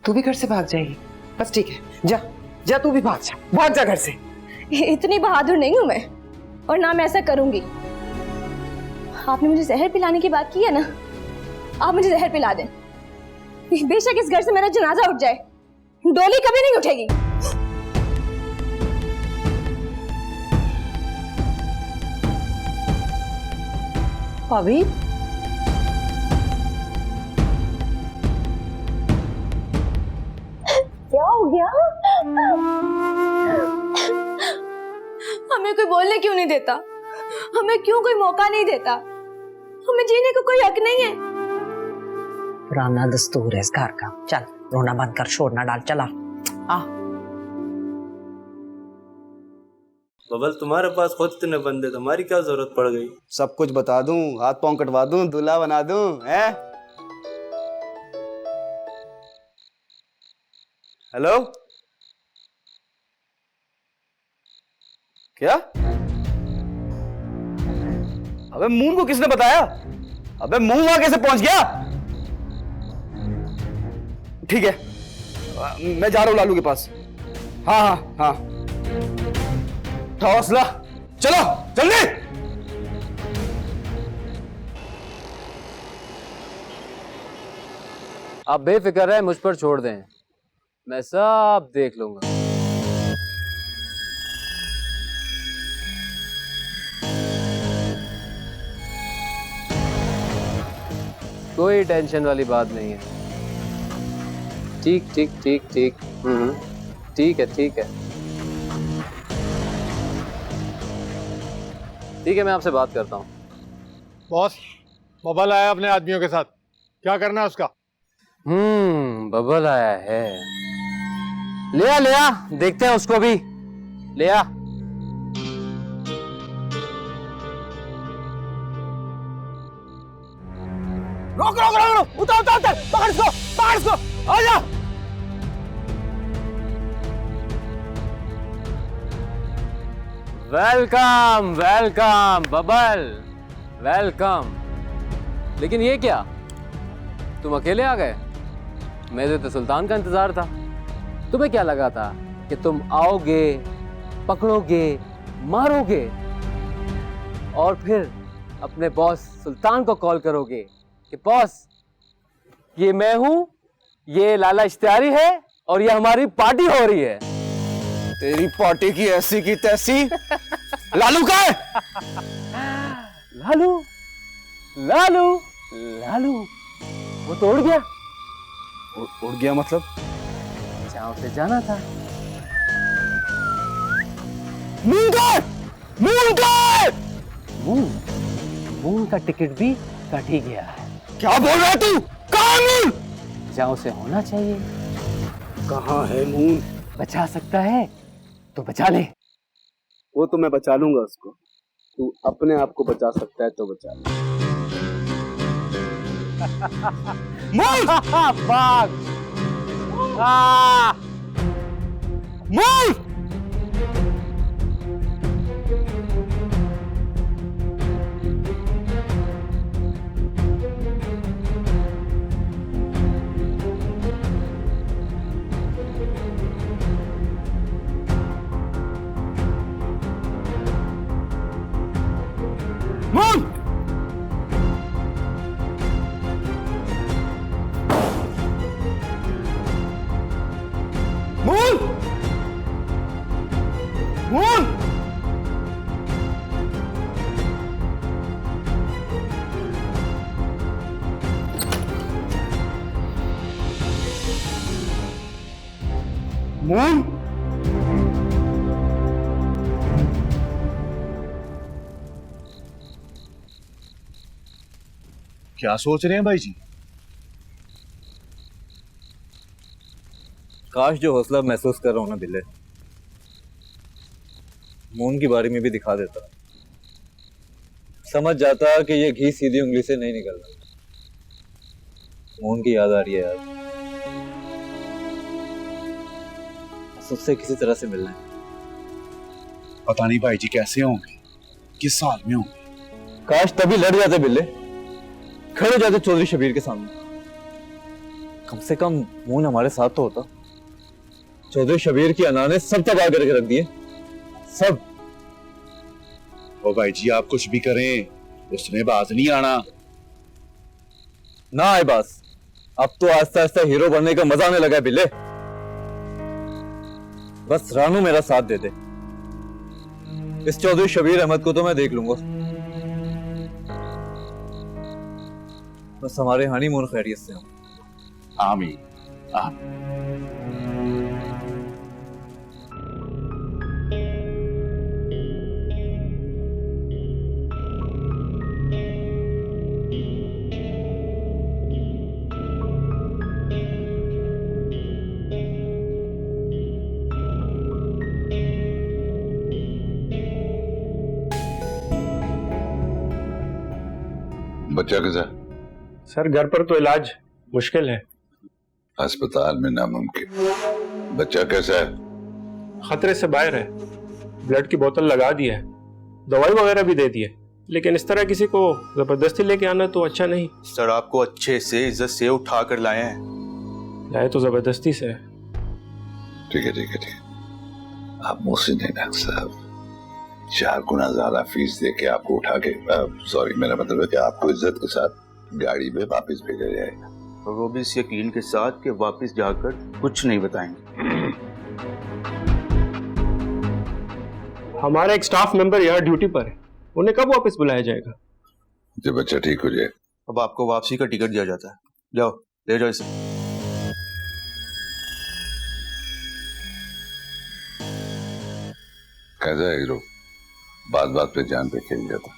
तू भी घर से भाग जाएगी? बस ठीक है, जा जा, तू भी भाग जा घर से। इतनी बहादुर नहीं हूं मैं, और ना मैं ऐसा करूंगी। आपने मुझे जहर पिलाने की बात की है ना, आप मुझे जहर पिला दें, बेशक इस घर से मेरा जनाजा उठ जाए, डोली कभी नहीं उठेगी। भाभी, क्या हो गया? हमें कोई बोलने क्यों नहीं देता? हमें क्यों कोई मौका नहीं देता? हमें जीने को कोई हक नहीं है। पुराना दस्तूर है इस घर का। चल रोना बंद कर, शोर ना डाल, चला आ। बबल, तुम्हारे पास खुद इतने बंदे, तुम्हारी क्या जरूरत पड़ गई? सब कुछ बता दूं, हाथ पांव कटवा दूं, दूल्हा बना दूं, हैं? हेलो, क्या? अबे मून को किसने बताया? अबे मून वहां कैसे पहुंच गया? ठीक है, मैं जा रहा हूं लालू के पास। हाँ हाँ हाँ, हौसला, चलो जल्दी। आप बेफिक्र है, मुझ पर छोड़ दें, मैं सब देख लूंगा। कोई टेंशन वाली बात नहीं है। ठीक ठीक ठीक ठीक, ठीक है ठीक है ठीक है, मैं आपसे बात करता हूँ। बॉस, बबल आया अपने आदमियों के साथ, क्या करना है उसका? बबल आया है। ले आ, देखते हैं उसको भी। ले आ। रोक रोक रोक रोक, उतार उतार उतार, पकड़ इसको, आ जा। Welcome welcome bubble, welcome. लेकिन ये क्या, तुम अकेले आ गए? मेरे तो सुल्तान का इंतजार था। तुम्हें क्या लगा था कि तुम आओगे, पकड़ोगे, मारोगे और फिर अपने बॉस सुल्तान को कॉल करोगे कि बॉस, ये मैं हूं, ये लाला इश्तियारी है और ये हमारी पार्टी हो रही है। तेरी पार्टी की ऐसी की तैसी। लालू का है? लालू लालू लालू, वो तो उड़ गया। उड़ गया मतलब? जहां उसे जाना था। मून का टिकट भी कट ही गया है। क्या बोल रहा है तू? कहाँ है मून? जहां उसे होना चाहिए। कहाँ है मून? बचा सकता है तो बचा ले। वो तो मैं बचा लूंगा उसको। तू अपने आप को बचा सकता है तो बचा ले। मून! भाग! Moon! Moon! Moon! Moon! Moon! क्या सोच रहे हैं भाई जी? काश जो हौसला महसूस कर रहा हूं ना बिल्ले, मून की बारी में भी दिखा देता। समझ जाता कि ये घी सीधी उंगली से नहीं निकलना। मून की याद आ रही है यार, उससे किसी तरह से मिलना है। पता नहीं भाई जी कैसे होंगे, किस साल में होंगे। काश तभी लड़ जाते बिल्ले, खड़े हो जाते चौधरी शबीर के सामने। कम से कम मून हमारे साथ तो होता। चौधरी शबीर की अना ने सब तबाह करके रख दिए, सब। ओ भाई जी आप कुछ भी करें, उसमें बाज नहीं आना। ना आए बास, अब तो आस्ता आस्ता हीरो बनने का मजा आने लगा है बिल्ले। बस रानू मेरा साथ दे दे, इस चौधरी शबीर अहमद को तो मैं देख लूंगा। बस हमारे हनीमून खैरियत से हो। आमीन आमीन। बच्चा कैसा? सर घर पर तो इलाज मुश्किल है। अस्पताल में नामुमकिन। बच्चा कैसा है? खतरे से बाहर है। ब्लड की बोतल लगा दी है, दवाई वगैरह भी दे दी है, लेकिन इस तरह किसी को जबरदस्ती लेके आना तो अच्छा नहीं। सर आपको अच्छे से इज्जत से उठा कर लाए हैं। लाए तो जबरदस्ती से। ठीक है ठीक है ठीक है। आप मोहसिन है डॉक्टर साहब, 4 गुना ज्यादा फीस दे के आपको उठा के, सॉरी मेरा मतलब है कि आपको इज्जत के साथ गाड़ी में वापस भेजा जाएगा। और वो भी इस यकीन के साथ कि वापस जाकर कुछ नहीं बताएंगे। हमारा एक स्टाफ मेंबर यहाँ ड्यूटी पर है, उन्हें कब वापस बुलाया जाएगा? जब बच्चा ठीक हो जाए। अब आपको वापसी का टिकट दिया जाता है, जाओ ले जाओ इसे। कैसा है हीरो? बात बात पे जान पे खेल जाता।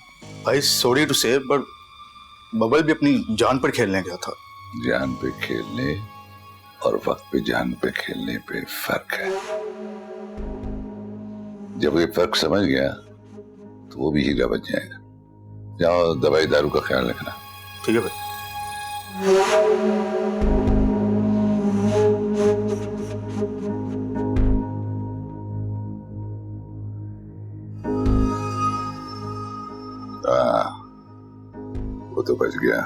भाई सॉरी टू से बट बबल भी अपनी जान पर खेलने गया था। जान पे खेलने और वक्त पे जान पे खेलने पे फर्क है। जब ये फर्क समझ गया तो वो भी हीरा बन जाएगा। जाओ दवाई दारू का ख्याल रखना। ठीक है भाई। वो तो बच गया,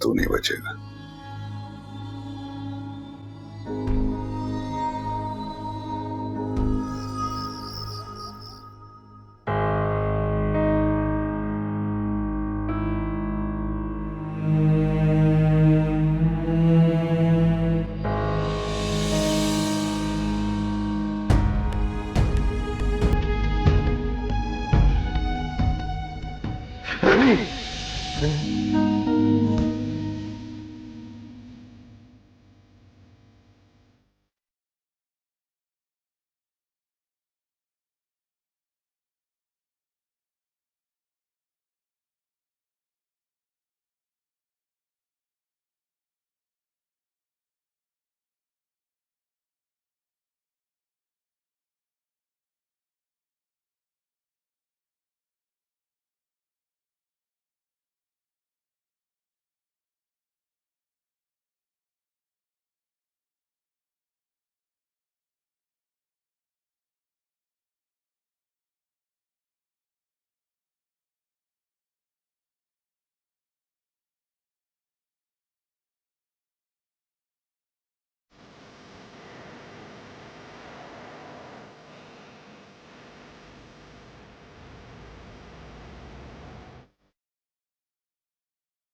तू नहीं बचेगा।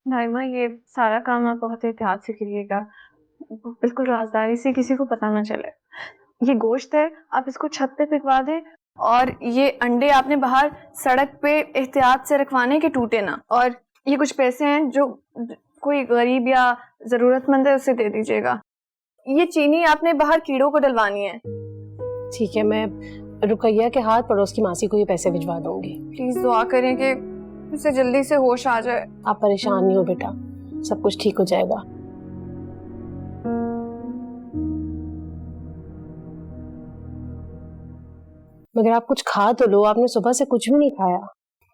नाइमा, ये सारा काम आप बहुत एहतियात से करिएगा, बिल्कुल राजदारी से, किसी को पता ना चले। ये गोश्त है, आप इसको छत पे फेंकवा दें, और ये अंडे आपने बाहर सड़क पे एहतियात से रखवाने के टूटे ना। और ये कुछ पैसे हैं जो कोई गरीब या जरूरतमंद है उसे दे दीजिएगा। ये चीनी आपने बाहर कीड़ों को डलवानी है। ठीक है, मैं रुकैया के हाथ पड़ोस की मासी को ये पैसे भिजवा दूंगी। प्लीज दुआ करें कि उसे जल्दी से होश आ जाए। आप परेशान नहीं हो बेटा, सब कुछ ठीक हो जाएगा। मगर आप कुछ खा तो लो, आपने सुबह से कुछ भी नहीं खाया।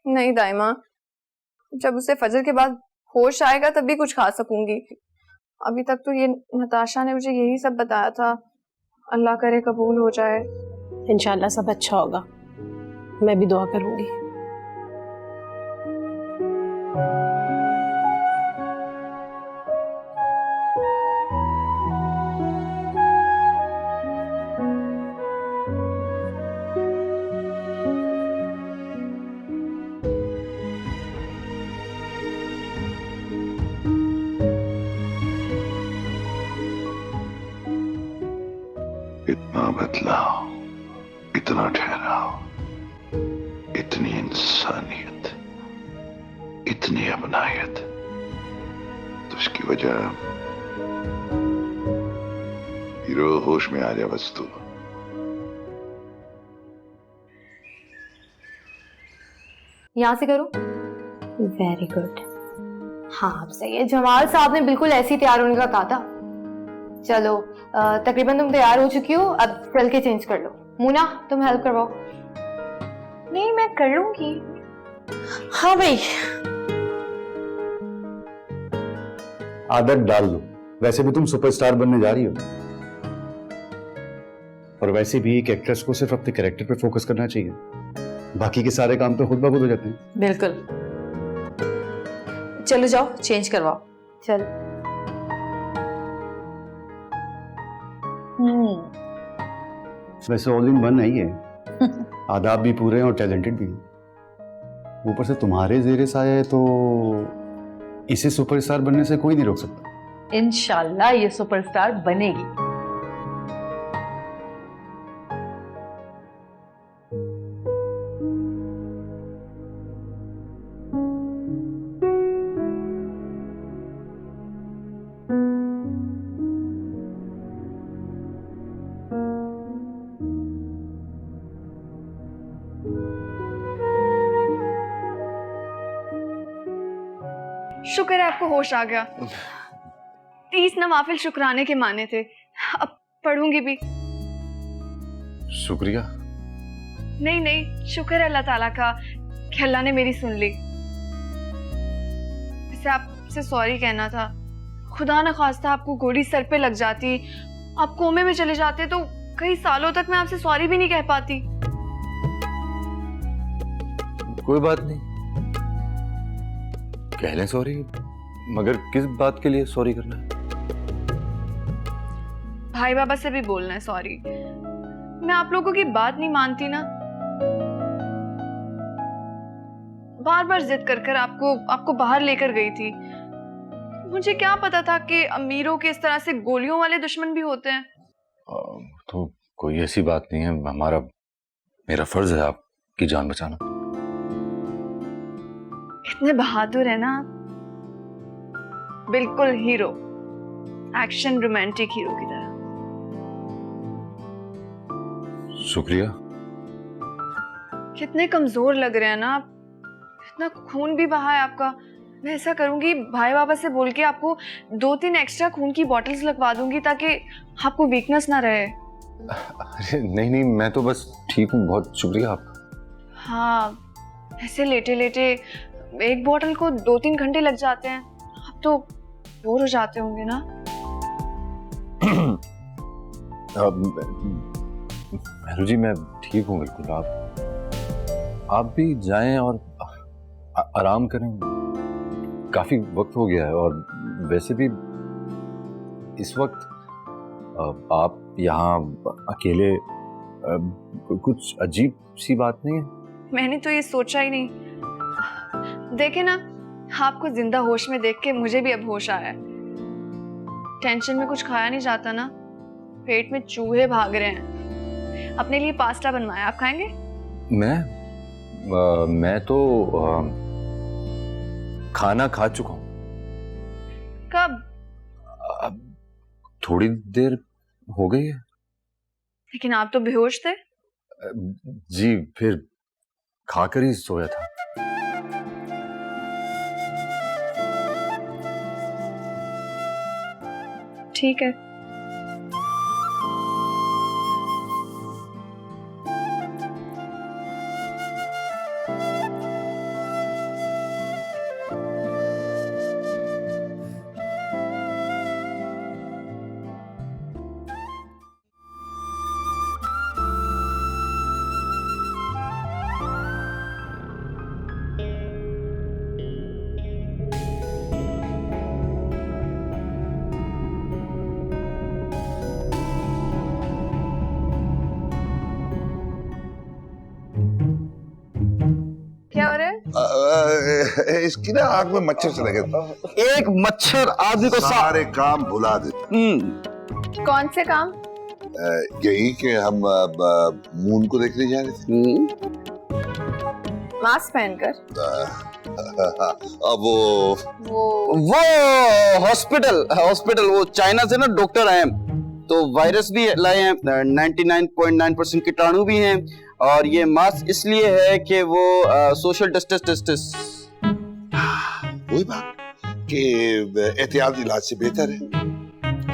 नहीं दाइमा, जब उसे फजर के बाद होश आएगा तभी कुछ खा सकूंगी। अभी तक तो ये नताशा ने मुझे यही सब बताया था। अल्लाह करे कबूल हो जाए। इंशाल्लाह सब अच्छा होगा, मैं भी दुआ करूंगी। इतना बदलाव, इतना ठहराव, इतनी इंसानियत, इतनी अपनायत, तो इसकी वजह हीरो होश में आ जा बस तू। यहाँ से करो। Very good. हाँ अब सही है। जमाल साहब ने बिल्कुल ऐसे ही तैयार होने का कहा था। चलो तकरीबन तुम तैयार हो चुकी हो, अब चल के चेंज कर लो। मुना तुम हेल्प करवाओ। नहीं मैं कर लूंगी। हाँ भाई। आदत डाल दो, वैसे भी तुम सुपरस्टार बनने जा रही हो, और वैसे भी एक एक्ट्रेस को सिर्फ अपने कैरेक्टर पे फोकस करना चाहिए, बाकी के सारे काम तो खुद ब खुद हो जाते हैं। बिल्कुल। चलो जाओ चेंज करवाओ। चल। वैसे ऑल इन वन है ये, आदाब भी पूरे हैं और टैलेंटेड भी हैं। ऊपर से तुम्हारे जेरे साया है, तो इसे सुपरस्टार बनने से कोई नहीं रोक सकता। इंशाल्लाह ये सुपरस्टार बनेगी। शुक्र है आपको होश आ गया। 30 नवाफिल शुक्राने के माने थे, अब पढ़ूंगी भी। शुक्रिया। नहीं नहीं, शुक्र है अल्लाह ताला का कि अल्लाह ने मेरी सुन ली। वैसे आपसे सॉरी कहना था। खुदा न खास्ता आपको गोली सर पे लग जाती, आप कोमे में चले जाते, तो कई सालों तक मैं आपसे सॉरी भी नहीं कह पाती। कोई बात नहीं, कह लें सॉरी, मगर किस बात के लिए सॉरी करना है? भाई बाबा से भी बोलना है सॉरी। मैं आप लोगों की बात नहीं मानती ना, बार बार जिद कर कर आपको बाहर लेकर गई थी। मुझे क्या पता था कि अमीरों के इस तरह से गोलियों वाले दुश्मन भी होते हैं। तो कोई ऐसी बात नहीं है, मेरा फर्ज है आपकी जान बचाना। इतने बहादुर है ना, बिल्कुल हीरो, एक्शन रोमांटिक हीरो की तरह। शुक्रिया। कितने कमजोर लग रहे हैं ना आप, इतना खून भी बहा है आपका। मैं ऐसा करूंगी, भाई बाबा से बोल के आपको 2-3 एक्स्ट्रा खून की बॉटल्स लगवा दूंगी ताकि आपको वीकनेस ना रहे। अरे नहीं नहीं, मैं तो बस ठीक हूँ, बहुत शुक्रिया आपका। हाँ, ऐसे लेटे लेटे एक बोतल को 2-3 घंटे लग जाते हैं, आप तो बोर हो जाते होंगे ना। मेहरू जी मैं ठीक हूँ बिल्कुल, आप भी जाएं और आराम करें, काफी वक्त हो गया है। और वैसे भी इस वक्त आप यहाँ अकेले, कुछ अजीब सी बात नहीं है? मैंने तो ये सोचा ही नहीं। देखे ना, आपको जिंदा होश में देख के मुझे भी अब होश आया है। टेंशन में कुछ खाया नहीं जाता ना, पेट में चूहे भाग रहे हैं। अपने लिए पास्ता बनवाया, आप खाएंगे? मैं तो खाना खा चुका हूँ। कब? थोड़ी देर हो गई है। लेकिन आप तो बेहोश थे। जी, फिर खाकर ही सोया था। ठीक है। क्या हो रहा है? इसकी ना आंख में मच्छर चले गए। एक मच्छर आदमी को सारे काम भुला दे। कौन से काम? यही कि हम मून को देखने जा रहे थे। मास्क पहनकर। अब वो हॉस्पिटल वो चाइना से ना डॉक्टर आए हैं, तो वायरस भी लाए हैं, 99.9% कीटाणु भी हैं, और ये मास्क इसलिए है कि वो सोशल डिस्टेंस वही बात कि एहतियात इलाज से बेहतर है।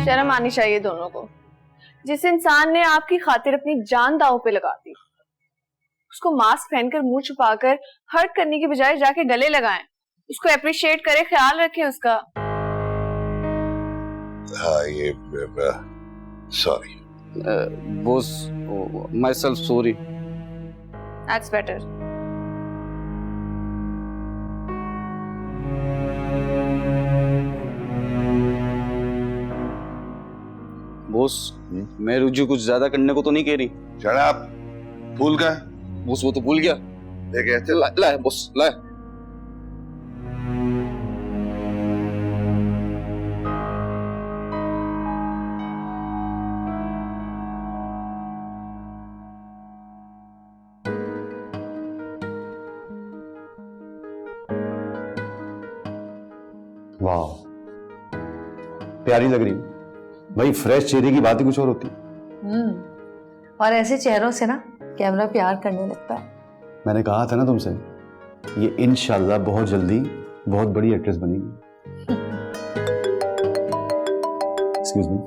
शर्म आनी चाहिए दोनों को। जिस इंसान ने आपकी खातिर अपनी जान दांव पे लगा दी, उसको मास्क पहनकर मुंह छुपाकर हर्ट करने की बजाय जाके गले लगाएं, उसको अप्रिशिएट करें, ख्याल रखें उसका। हाँ ये sorry boss, my self sorry. That's better. Boss, मैं रुजू कुछ ज्यादा करने को तो नहीं कह रही। शराब भूल गए? बॉस वो तो भूल गया। देखे ला बॉस ला। वाह, प्यारी लग रही भाई। फ्रेश चेहरे की बात ही कुछ और होती। और ऐसे चेहरों से ना कैमरा प्यार करने लगता है। मैंने कहा था ना तुमसे, ये इंशाल्लाह बहुत जल्दी बहुत बड़ी एक्ट्रेस बनेगी। Excuse me.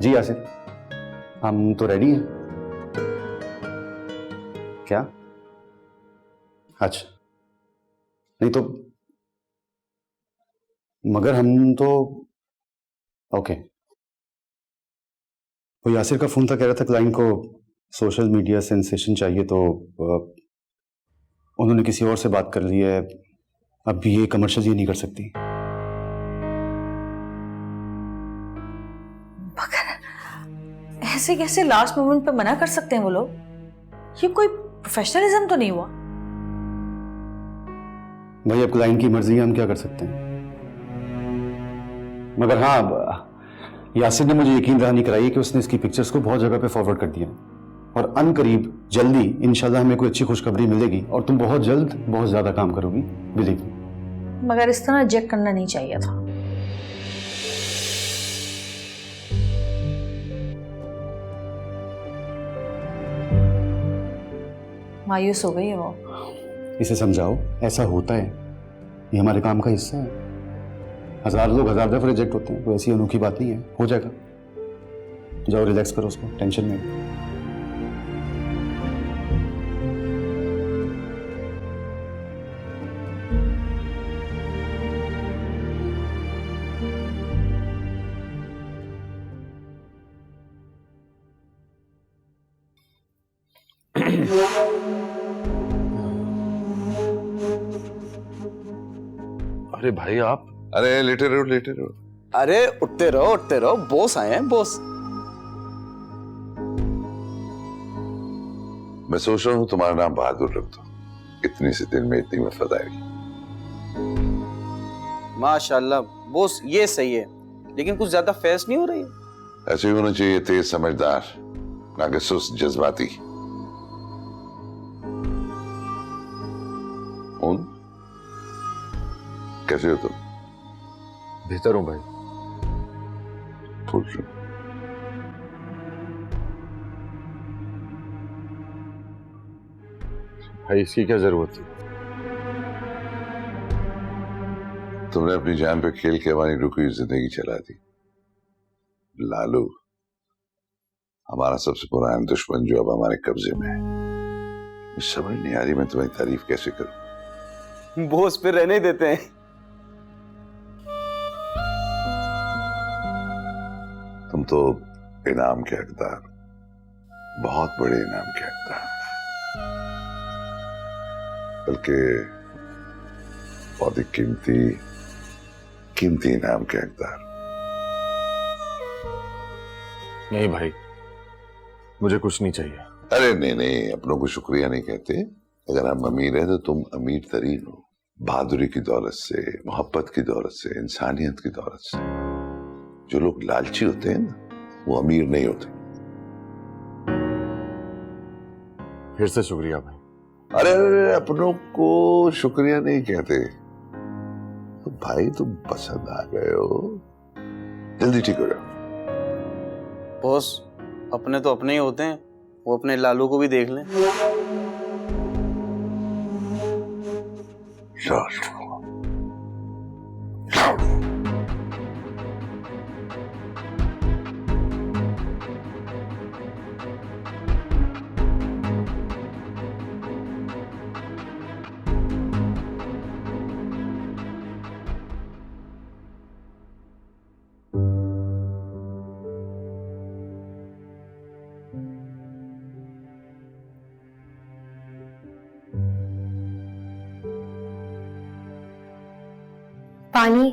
जी यासिर, हम तो रेडी हैं। क्या? अच्छा, नहीं तो मगर हम तो ओके। वो यासिर का फोन था, कह रहा था क्लाइंट को सोशल मीडिया सेंसेशन चाहिए, तो उन्होंने किसी और से बात कर ली है। अब ये कमर्शियल ये नहीं कर सकती। मगर ऐसे कैसे लास्ट मोमेंट पे मना कर सकते हैं वो लोग? ये कोई प्रोफेशनलिज्म तो नहीं हुआ। भाई अब क्लाइंट की मर्जी है, हम क्या कर सकते हैं। मगर हाँ, यासिर ने मुझे यकीन दहानी कराई कि उसने इसकी पिक्चर्स को बहुत जगह पे फॉरवर्ड कर दिया, और अनकरीब जल्दी इंशाल्लाह हमें कोई अच्छी खुशखबरी मिलेगी और तुम बहुत जल्द बहुत ज्यादा काम करोगी, बिलीव मी। मगर इस तरह रिजेक्ट करना नहीं चाहिए था। मायूस हो गई है वो। इसे समझाओ, ऐसा होता है, ये हमारे काम का हिस्सा है। 1000 लोग 1000 दफा रिजेक्ट होते हैं, कोई ऐसी अनोखी बात नहीं है, हो जाएगा। जाओ रिलैक्स करो उसको, टेंशन में। अरे भाई आप, अरे लेटे रहो। अरे उठते रहो, बॉस आए हैं, बॉस। मैं सोच रहा हूँ तुम्हारा नाम बहादुर रख दो, इतनी सी दिन में इतनी वफादारी। माशाल्लाह बॉस, ये सही है, लेकिन कुछ ज्यादा फेस नहीं हो रही है। ऐसे ही होना चाहिए, तेज समझदार, ना कि सुस्त जज्बाती। कैसे हो तुम? बेहतर हूं भाई। खुश हूं। भाई इसकी क्या जरूरत थी? तुमने अपनी जान पे खेल के हमारी रुकी हुई जिंदगी चला दी। लालू हमारा सबसे पुराना दुश्मन जो अब हमारे कब्जे में है। मुझे समझ नहीं आ रही मैं तुम्हारी तारीफ कैसे करूं। बॉस फिर रहने देते हैं। तुम तो इनाम के हकदार, बहुत बड़े इनाम के हकदार, बल्कि बहुत ही कीमती इनाम के हकदार। नहीं भाई, मुझे कुछ नहीं चाहिए। अरे नहीं, अपनों को शुक्रिया नहीं कहते। अगर हम अमीर हैं तो तुम अमीर तरीन हो, बहादुरी की दौलत से, मोहब्बत की दौलत से, इंसानियत की दौलत से। जो लोग लालची होते हैं ना, वो अमीर नहीं होते। फिर से शुक्रिया भाई। अरे अरे, अपनों को शुक्रिया नहीं कहते। तो भाई तुम पसंद आ गए हो, जल्दी ठीक हो जाओ। बॉस, अपने तो अपने ही होते हैं, वो अपने लालू को भी देख लें। पानी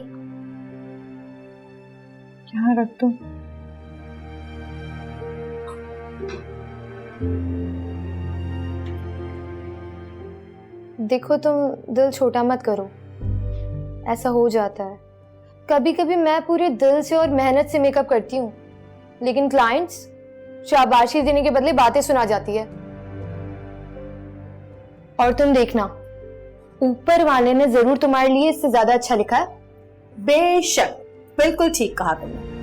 यहाँ रख दो। देखो, तुम दिल छोटा मत करो, ऐसा हो जाता है। कभी कभी मैं पूरे दिल से और मेहनत से मेकअप करती हूँ, लेकिन क्लाइंट्स शाबाशी देने के बदले बातें सुना जाती है। और तुम देखना, ऊपर वाले ने जरूर तुम्हारे लिए इससे ज्यादा अच्छा लिखा है। बेशक, बिल्कुल ठीक कहा तुमने।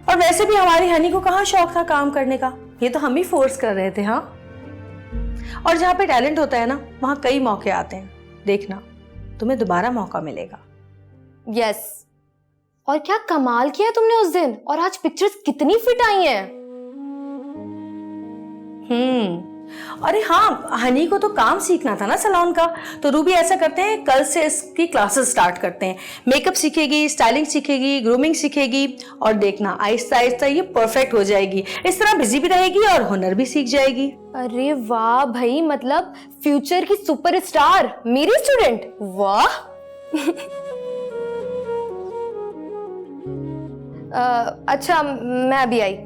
और वैसे भी हमारी हनी को कहाँ शौक था काम करने का, ये तो हम ही फोर्स कर रहे थे। हाँ, और जहाँ पे टैलेंट होता है ना, वहाँ कई मौके आते हैं। देखना, तुम्हें दोबारा मौका मिलेगा। यस। और क्या कमाल किया तुमने उस दिन, और आज पिक्चर्स कितनी फिट आई हैं। अरे हाँ, हनी को तो काम सीखना था ना सैलून का, तो रूबी ऐसा करते हैं, कल से इसकी क्लासेस स्टार्ट करते हैं। मेकअप सीखेगी, स्टाइलिंग सीखेगी, ग्रूमिंग सीखेगी, और देखना आहिस्ता आहिस्ता ये परफेक्ट हो जाएगी। इस तरह बिजी भी रहेगी और हुनर भी सीख जाएगी। अरे वाह भाई, मतलब फ्यूचर की सुपरस्टार मेरी स्टूडेंट, वाह। अच्छा, मैं अभी आई।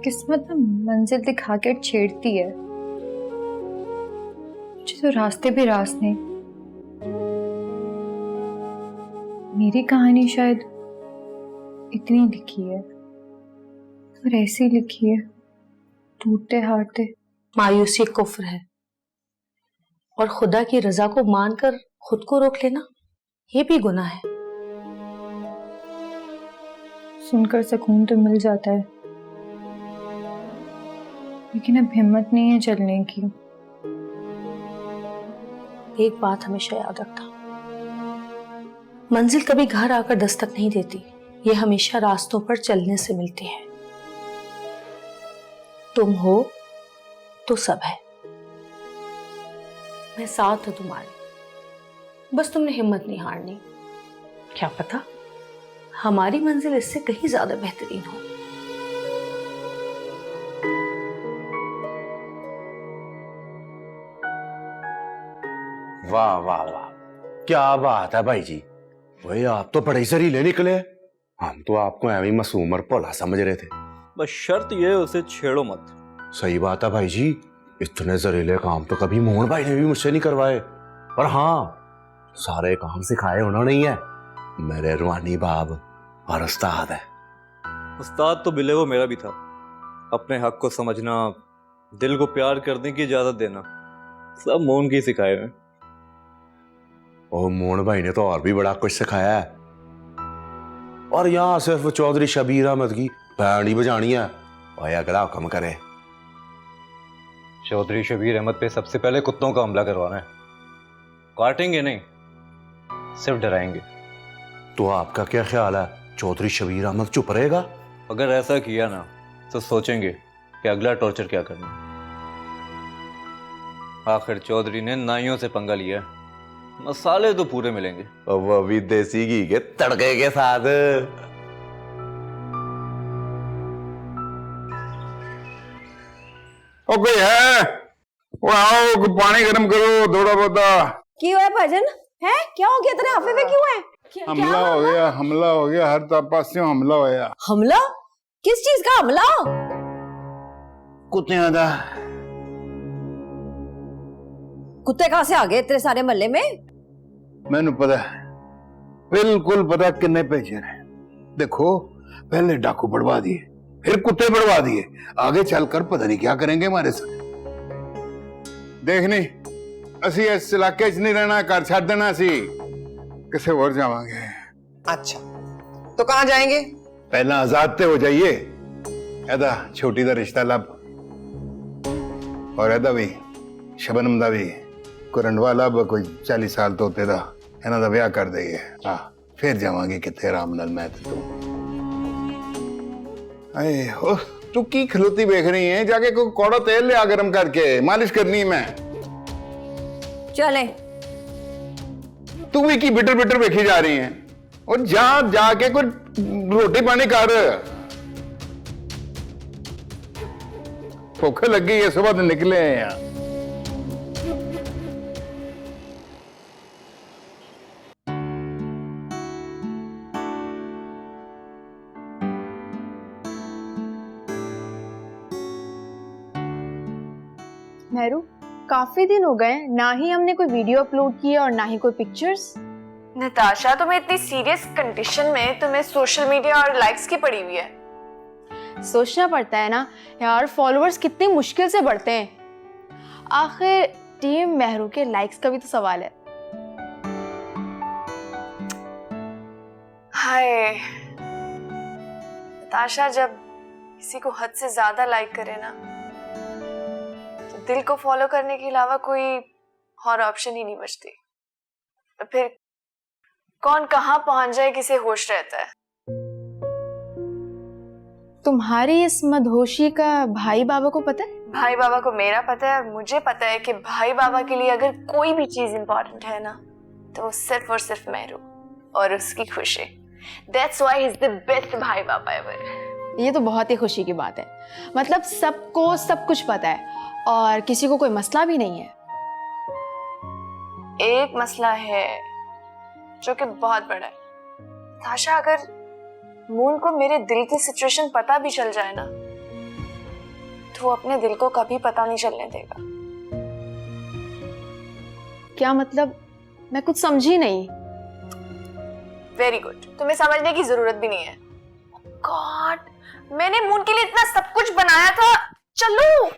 किस्मत में मंजिल दिखा के छेड़ती है, मुझे तो रास्ते भी रास नहीं। मेरी कहानी शायद इतनी लिखी है, और ऐसी लिखी है, टूटते हारते। मायूसी कुफ्र है, और खुदा की रजा को मानकर खुद को रोक लेना, ये भी गुनाह है। सुनकर सुकून तो मिल जाता है, लेकिन अब हिम्मत नहीं है चलने की। एक बात हमेशा याद रखना, मंजिल कभी घर आकर दस्तक नहीं देती, ये हमेशा रास्तों पर चलने से मिलती है। तुम हो तो सब है, मैं साथ हूं तुम्हारे, बस तुमने हिम्मत नहीं हारनी। क्या पता हमारी मंजिल इससे कहीं ज्यादा बेहतरीन हो। वाह वाह वाह, क्या बात है भाई जी। भाई आप तो बड़े सरीले निकले, हम तो आपको ऐਵੇਂ ही मासूम और भोला समझ रहे थे। बस शर्त ये है, उसे छेड़ो मत। सही बात है भाई जी, इतने जहरीले काम तो कभी मोहन भाई ने भी मुझसे नहीं करवाए। पर हाँ, सारे काम सिखाए उन्होंने ही है, मेरे रूहानी बाब और उस्ताद है। उस्ताद तो बिले वो मेरा भी था। अपने हक को समझना, दिल को प्यार करने की इजाजत देना, सब मोहन की सिखाए हैं। और मोहन भाई ने तो और भी बड़ा कुछ सिखाया है। और यहाँ सिर्फ चौधरी शबीर अहमद की बैंड ही बजानी है, और अगला हुक्म करे। चौधरी शबीर अहमद पे सबसे पहले कुत्तों का हमला करवाना है। काटेंगे नहीं, सिर्फ डराएंगे। तो आपका क्या ख्याल है, चौधरी शबीर अहमद चुप रहेगा? अगर ऐसा किया ना, तो सोचेंगे कि अगला टॉर्चर क्या करना। आखिर चौधरी ने नाइयों से पंगा लिया है, मसाले तो पूरे मिलेंगे। वो भी देसी घी के तड़के के साथ। ओ कोई है? वो आओ, पानी गर्म करो थोड़ा बहुत। क्यों है भजन? है क्या हो गया तेरे हाफे में? क्यों है? हमला हो गया, हमला हो गया, हर पासियों हमला होया। हमला? किस चीज का हमला? कुत्तियां दा कुत्ते कहाँ से आ गए इतने सारे मोहल्ले में? मैनू पता है, बिल्कुल पता किन्ने भेजे ने। देखो, पहले डाकू बढ़वा दिए, फिर कुत्ते बढ़वा दिए, आगे चलकर पता नहीं क्या करेंगे हमारे साथ। देखनी असी इस इलाके च नहीं रहना, घर छड़ देना सी, किसे और जावांगे। अच्छा, तो कहाँ जाएंगे? पहला आजाद ते हो जाइए, एदा छोटी दा रिश्ता लब, और एदा भी शबनम दा भी कुरंडवा लब, कोई 40 साल तो तेरा इन्हां दा ब्याह कर देइए। हाँ, फिर जावांगे किथे आराम नाल मैं ते तू। अरे हो, तू की खलोती देख रही है? जाके कोई कौड़ा तेल ले आ गरम करके, मालिश करनी है मैं। चले। तू भी की बिटर बिटर वेखी जा रही है, और जाके कोई रोटी पानी कर। भूख लगी है, सुबह तो निकले हैं यहाँ। मेहरू, काफी दिन हो गए, ना ही हमने कोई वीडियो अपलोड की है और ना ही कोई पिक्चर्स। नताशा, तुम्हें इतनी सीरियस कंडीशन में तुम्हें सोशल मीडिया और लाइक्स की पड़ी हुई है। सोचना पड़ता है ना यार, फॉलोअर्स कितनी मुश्किल से बढ़ते हैं। आखिर टीम मेहरू के लाइक्स का भी तो सवाल है। हाय नताशा, जब किसी को हद से ज्यादा लाइक करे ना, तो दिल को फॉलो करने के अलावा कोई और ऑप्शन ही नहीं बचती। फिर कौन कहां पहुंच जाए किसे होश रहता है। तुम्हारी इस मदहोशी का भाई बाबा को पता है? भाई बाबा को मेरा पता है, मुझे पता है कि भाई बाबा के लिए अगर कोई भी चीज इंपॉर्टेंट है ना, तो वो सिर्फ और सिर्फ मेहरू और उसकी खुशी। That's why he's the best भाई बाबा ever। ये तो बहुत ही खुशी की बात है। मतलब सबको सब कुछ पता है और किसी को कोई मसला भी नहीं है। एक मसला है जो कि बहुत बड़ा है। ताशा, अगर मून को मेरे दिल की सिचुएशन पता भी चल जाए ना, तो वो अपने दिल को कभी पता नहीं चलने देगा। क्या मतलब? मैं कुछ समझी नहीं। वेरी गुड, तुम्हें समझने की जरूरत भी नहीं है। गॉड, मैंने मून के लिए इतना सब कुछ बनाया था। चलो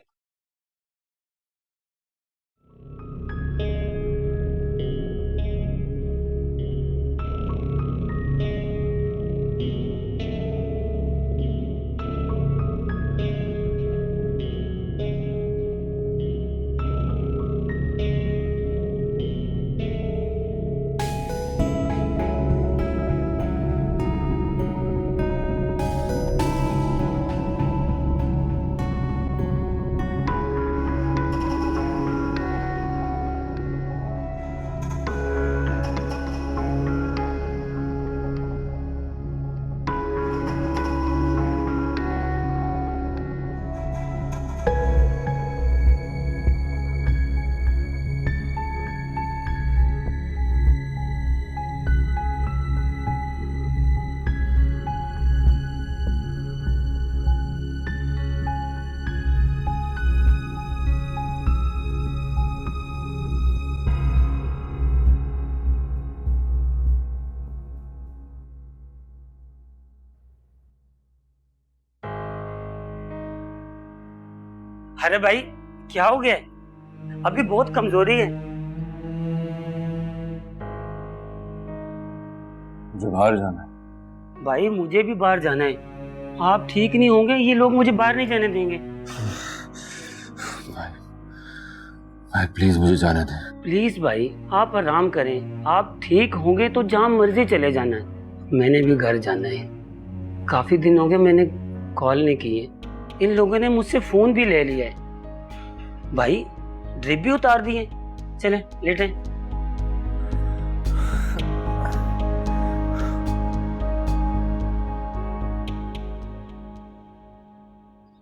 अरे भाई, क्या हो गया? अभी बहुत कमजोरी है। मुझे बाहर जाना है। भाई, मुझे भी बाहर जाना है। आप ठीक नहीं होंगे, ये लोग मुझे बाहर नहीं जाने देंगे। भाई प्लीज मुझे जाने दे। प्लीज भाई, आप आराम करें। आप ठीक होंगे तो जहाँ मर्जी चले जाना है। मैंने भी घर जाना है। काफी दिन हो गए मैंने कॉल नहीं की है। इन लोगों ने मुझसे फोन भी ले लिया है। भाई, ड्रिप भी उतार दिए। चले लेटे।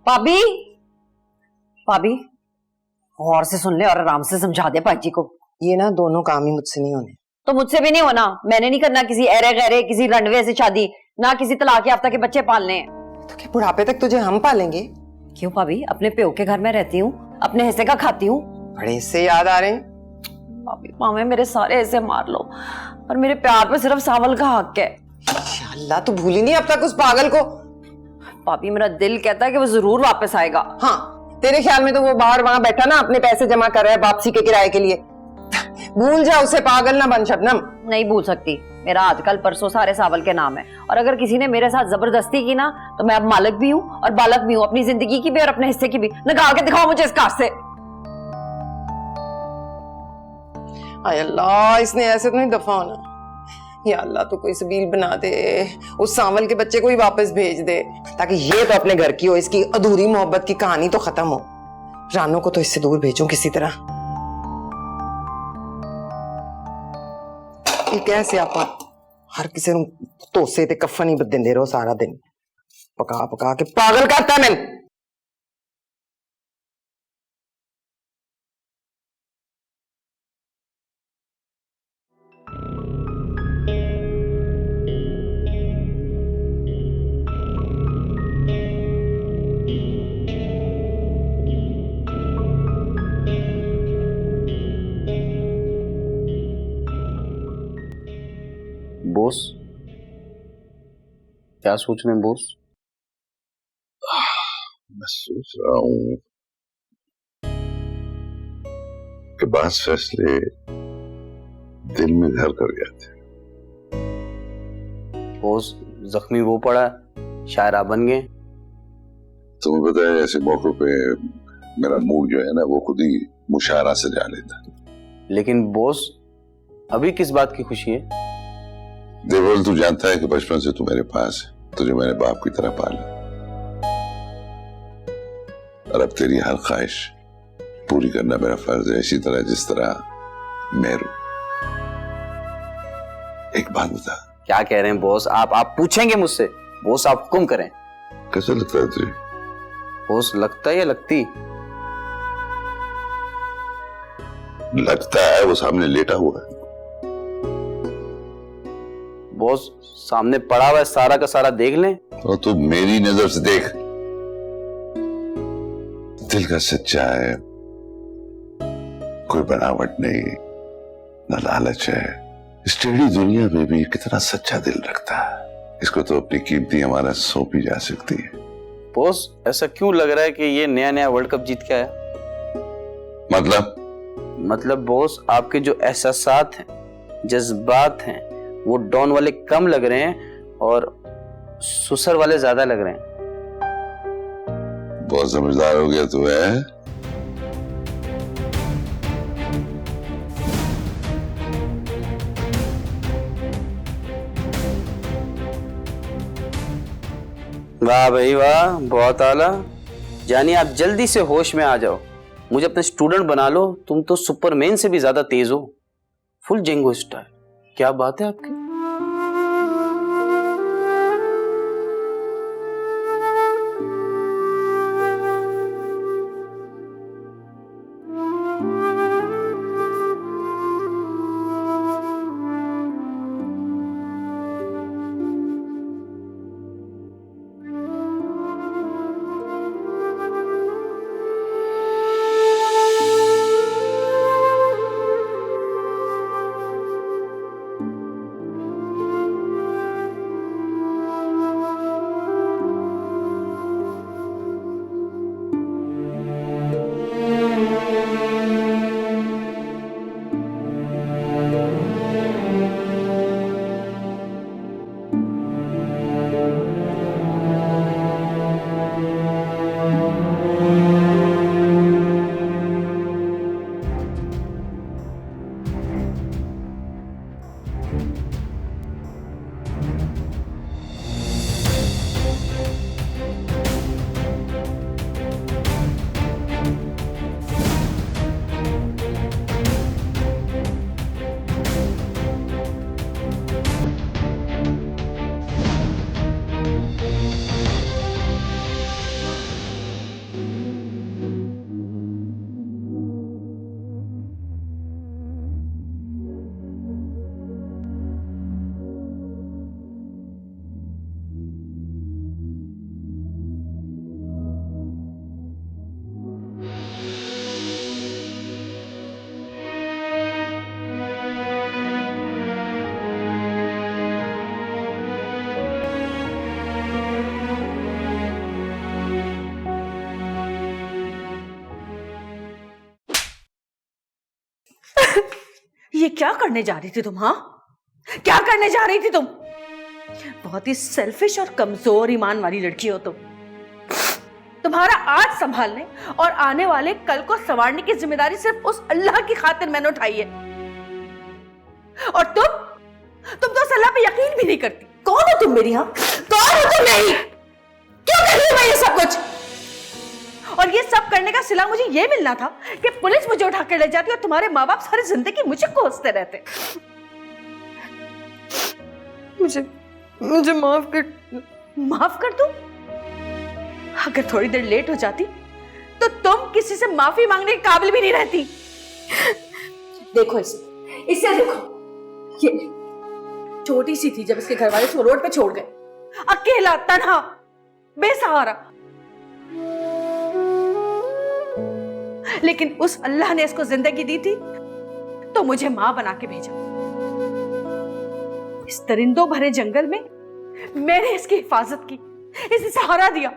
भाभी, भाभी, और से सुन ले और आराम से समझा दे पाजी को। ये ना दोनों काम ही मुझसे नहीं होने। तो मुझसे भी नहीं होना। मैंने नहीं करना किसी अरे गहरे किसी रनवे से शादी, ना किसी तलाक याफ्ता के बच्चे पालने हैं। तो क्या बुढ़ापे तक तुझे हम पालेंगे? क्यों भाभी, अपने प्यो के घर में रहती हूँ, अपने हिस्से का खाती हूँ। बड़े हिस्से याद आ रहे हैं। भाभी मामे मेरे सारे हिस्से मार लो, पर मेरे प्यार पे सिर्फ सावल का हक है। अल्लाह, तू भूली नहीं अब तक उस पागल को। भाभी मेरा दिल कहता है कि वो जरूर वापस आएगा। हाँ, तेरे ख्याल में तो वो बाहर वहां बैठा ना अपने पैसे जमा कर रहा है वापसी के किराए के लिए। भूल जा उसे, पागल ना बन शबनम। नहीं भूल सकती, मेरा आजकल परसों सारे सावल के नाम है, और अगर किसी ने मेरे साथ जबरदस्ती की ना तो मैं अब मालिक भी हूँ और बालक भी हूँ, अपनी जिंदगी की भी और अपने हिस्से की भी। निकाल के दिखाओ मुझे इस कार से। आय अल्लाह, इसने ऐसे तो नहीं दफा होना। या अल्लाह, तो कोई सबील बना दे, उस सांवल के बच्चे को ही वापस भेज दे, ताकि ये तो अपने घर की हो, इसकी अधूरी मोहब्बत की कहानी तो खत्म हो। रानू को तो इससे दूर भेजूं किसी तरह। ये कैसे आप हर किसी ਨੂੰ ਧੋਸੇ ਤੇ ਕਫਨ ਹੀ ਦਿੰਦੇ ਰਹੋ ਸਾਰਾ दिन, पका पका के पागल करता है मैंने। बॉस, क्या सोच रहे हैं बॉस? मैं सोच रहा हूँ कि बास फैसले दिल में घर कर गए थे। बॉस, जख्मी वो पड़ा, शायरा बन गए। तुम्हें पता है ऐसे मौकों पे मेरा मूड जो है ना वो खुद ही मुशायरा से जा लेता। लेकिन बॉस, अभी किस बात की खुशी है? देवल, तू जानता है कि बचपन से तू मेरे पास है, तुझे मैंने बाप की तरह पाला, और अब तेरी हर ख्वाहिश पूरी करना मेरा फर्ज है, इसी तरह जिस तरह मेरू। एक बात बता। क्या कह रहे हैं बॉस? आप पूछेंगे मुझसे? बॉस, आप हुक्म करें। कैसा लगता है तुझे? बॉस, लगता है या लगती? लगता है वो सामने लेटा हुआ है। बॉस, सामने पड़ा हुआ है, सारा का सारा देख लें। और तू मेरी नजर से देख, दिल का सच्चा है, कोई बनावट नहीं, न लालच है। इस टेढ़ी दुनिया में भी कितना सच्चा दिल रखता है, इसको तो अपनी कीमती अमानत सौंपी जा सकती है। बॉस, ऐसा क्यों लग रहा है कि ये नया वर्ल्ड कप जीत के आया? मतलब बॉस, आपके जो एहसासात हैं, जज्बात हैं, वो डॉन वाले कम लग रहे हैं और सुसर वाले ज्यादा लग रहे हैं। बहुत समझदार हो गया तू है। वाह भाई वाह, बहुत आला। जानी आप जल्दी से होश में आ जाओ, मुझे अपने स्टूडेंट बना लो। तुम तो सुपरमैन से भी ज्यादा तेज हो, फुल जेंगो स्टाइल। क्या बात है आपकी? ये क्या करने जा रही थी तुम? हाँ, क्या करने जा रही थी तुम? बहुत ही सेल्फिश और कमजोर ईमान वाली लड़की हो तुम। तुम्हारा आज संभालने और आने वाले कल को संवारने की जिम्मेदारी सिर्फ उस अल्लाह की खातिर मैंने उठाई है। और तुम तो उस अल्लाह पे यकीन भी नहीं करती। कौन हो तुम मेरी? हाँ, कौन हो तुम मेरी? क्यों कर रही हूं मैं ये सब कुछ? और ये सब करने का सिला मुझे ये मिलना था कि पुलिस मुझे उठा कर ले जाती और तुम्हारे माँ बाप सारी जिंदगी मुझे कोसते रहते। मुझे माफ कर दूं? अगर थोड़ी देर लेट हो जाती तो तुम किसी से माफी मांगने के काबिल भी नहीं रहती। देखो इसे देखो, ये छोटी सी थी जब इसके घर वाले इसको रोड पे छोड़ गए, अकेला, तन्हा, बेसहारा। लेकिन उस अल्लाह ने इसको जिंदगी दी थी तो मुझे मां बना के भेजा। इस दरिंदों भरे जंगल में मैंने इसकी हिफाजत की, इसे सहारा दिया।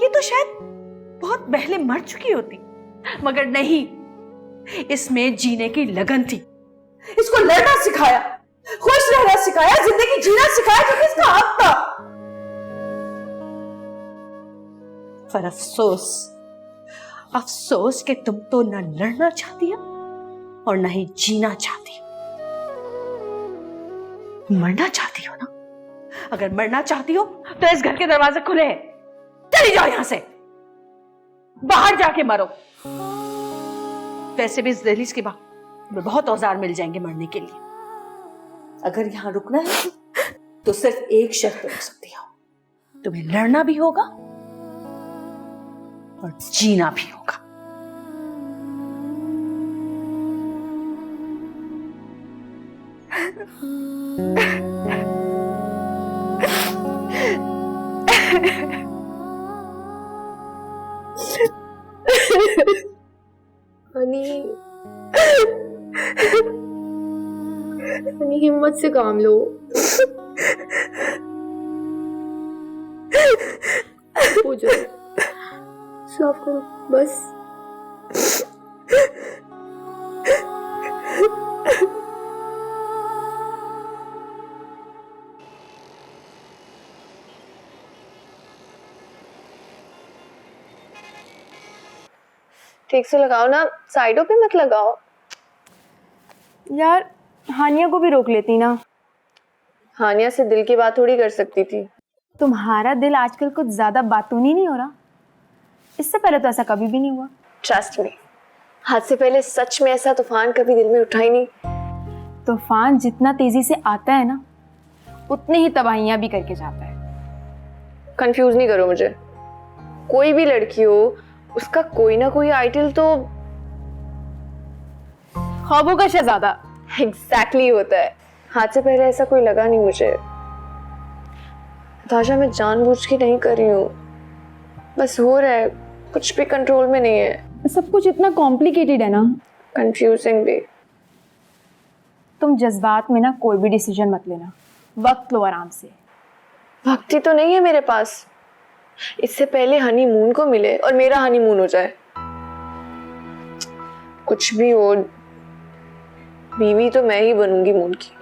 ये तो शायद बहुत पहले मर चुकी होती, मगर नहीं, इसमें जीने की लगन थी। इसको लड़ना सिखाया, खुश रहना सिखाया, जिंदगी जीना सिखाया, जो कि इसका हक था। पर अफसोस कि तुम तो न लड़ना चाहती हो और न ही जीना चाहती हो। मरना चाहती हो ना? अगर मरना चाहती हो तो इस घर के दरवाजे खुले हैं, चली जाओ यहां से, बाहर जाके मरो। वैसे भी इस दहलीज के बाहर बहुत औजार मिल जाएंगे मरने के लिए। अगर यहां रुकना है तो सिर्फ एक शर्त पे रुक सकती हो, तुम्हें लड़ना भी होगा और जीना भी होगा। हनी हिम्मत से काम लो। हो जाए, साफ करो बस। ठीक से लगाओ ना, साइडों पे मत लगाओ। यार हानिया को भी रोक लेती ना। हानिया से दिल की बात थोड़ी कर सकती थी। तुम्हारा दिल आजकल कुछ ज्यादा बातूनी नहीं हो रहा? इससे पहले तो ऐसा कभी भी नहीं हुआ। ट्रस्ट मी, हाथ से पहले सच में ऐसा तूफान कभी दिल में उठा ही नहीं। तूफान जितना तेजी से आता है ना, उतनी ही तबाहियां भी करके जाता है। कंफ्यूज नहीं करो मुझे। कोई भी लड़की हो, उसका कोई ना कोई आइडियल तो ख्वाबों का शहजादा एग्जैक्टली होता है। हाथ से पहले ऐसा कोई लगा नहीं मुझे। ताशा, मैं जानबूझ के नहीं कर रही हूँ, बस हो रहा है, कुछ भी कंट्रोल में नहीं है। सब कुछ इतना कॉम्प्लिकेटेड है ना, कंफ्यूजिंग भी। तुम जज्बात में ना कोई भी डिसीजन मत लेना, वक्त लो आराम से। वक्त ही तो नहीं है मेरे पास। इससे पहले हनीमून को मिले और मेरा हनीमून हो जाए। कुछ भी हो, बीवी तो मैं ही बनूंगी मून की।